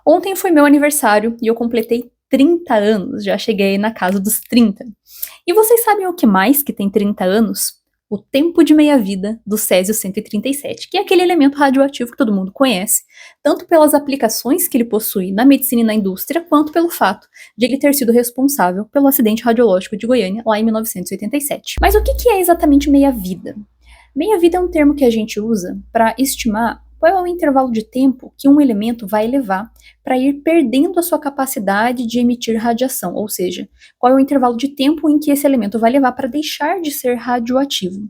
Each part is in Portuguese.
Ontem foi meu aniversário e eu completei 30 anos, já cheguei na casa dos 30. E vocês sabem o que mais que tem 30 anos? O tempo de meia-vida do Césio-137, que é aquele elemento radioativo que todo mundo conhece, tanto pelas aplicações que ele possui na medicina e na indústria, quanto pelo fato de ele ter sido responsável pelo acidente radiológico de Goiânia, lá em 1987. Mas o que é exatamente meia-vida? Meia-vida é um termo que a gente usa para estimar qual é o intervalo de tempo que um elemento vai levar para ir perdendo a sua capacidade de emitir radiação, ou seja, qual é o intervalo de tempo em que esse elemento vai levar para deixar de ser radioativo.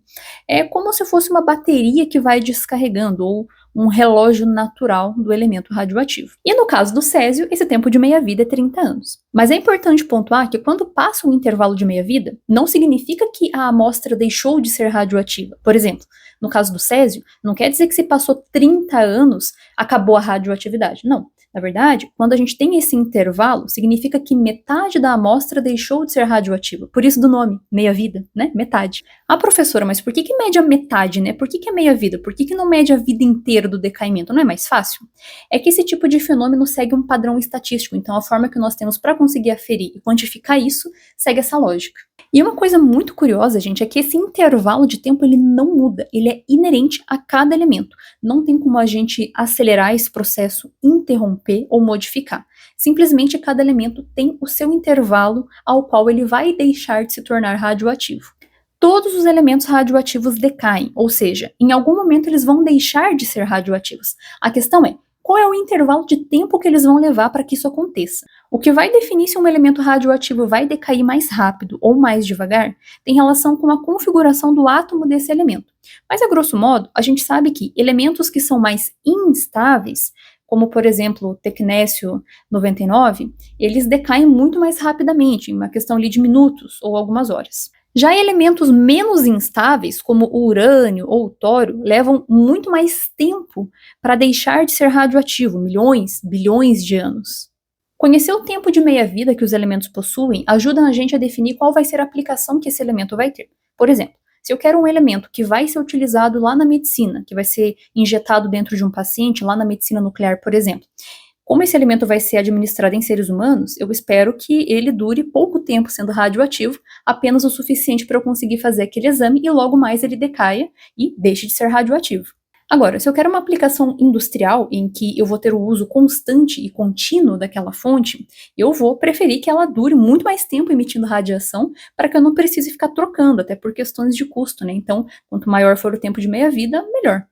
É como se fosse uma bateria que vai descarregando, ou um relógio natural do elemento radioativo. E no caso do césio, esse tempo de meia-vida é 30 anos. Mas é importante pontuar que quando passa um intervalo de meia-vida, não significa que a amostra deixou de ser radioativa. Por exemplo, no caso do césio, não quer dizer que se passou 30 anos, acabou a radioatividade. Não. Na verdade, quando a gente tem esse intervalo, significa que metade da amostra deixou de ser radioativa. Por isso do nome, meia-vida, né? Metade. Ah, professora, mas por que mede a metade, né? Por que é meia-vida? Por que não mede a vida inteira do decaimento? Não é mais fácil? É que esse tipo de fenômeno segue um padrão estatístico, então a forma que nós temos para conseguir aferir e quantificar isso segue essa lógica. E uma coisa muito curiosa, gente, é que esse intervalo de tempo ele não muda, ele é inerente a cada elemento. Não tem como a gente acelerar esse processo, interromper ou modificar. Simplesmente cada elemento tem o seu intervalo ao qual ele vai deixar de se tornar radioativo. Todos os elementos radioativos decaem, ou seja, em algum momento eles vão deixar de ser radioativos. A questão é, qual é o intervalo de tempo que eles vão levar para que isso aconteça? O que vai definir se um elemento radioativo vai decair mais rápido ou mais devagar tem relação com a configuração do átomo desse elemento. Mas, a grosso modo, a gente sabe que elementos que são mais instáveis, como, por exemplo, o tecnécio 99, eles decaem muito mais rapidamente, em uma questão ali de minutos ou algumas horas. Já elementos menos instáveis, como o urânio ou o tório, levam muito mais tempo para deixar de ser radioativo, milhões, bilhões de anos. Conhecer o tempo de meia-vida que os elementos possuem ajuda a gente a definir qual vai ser a aplicação que esse elemento vai ter. Por exemplo, se eu quero um elemento que vai ser utilizado lá na medicina, que vai ser injetado dentro de um paciente, lá na medicina nuclear, por exemplo, como esse elemento vai ser administrado em seres humanos, eu espero que ele dure pouco tempo sendo radioativo, apenas o suficiente para eu conseguir fazer aquele exame e logo mais ele decaia e deixe de ser radioativo. Agora, se eu quero uma aplicação industrial em que eu vou ter o uso constante e contínuo daquela fonte, eu vou preferir que ela dure muito mais tempo emitindo radiação para que eu não precise ficar trocando, até por questões de custo, né? Então, quanto maior for o tempo de meia-vida, melhor.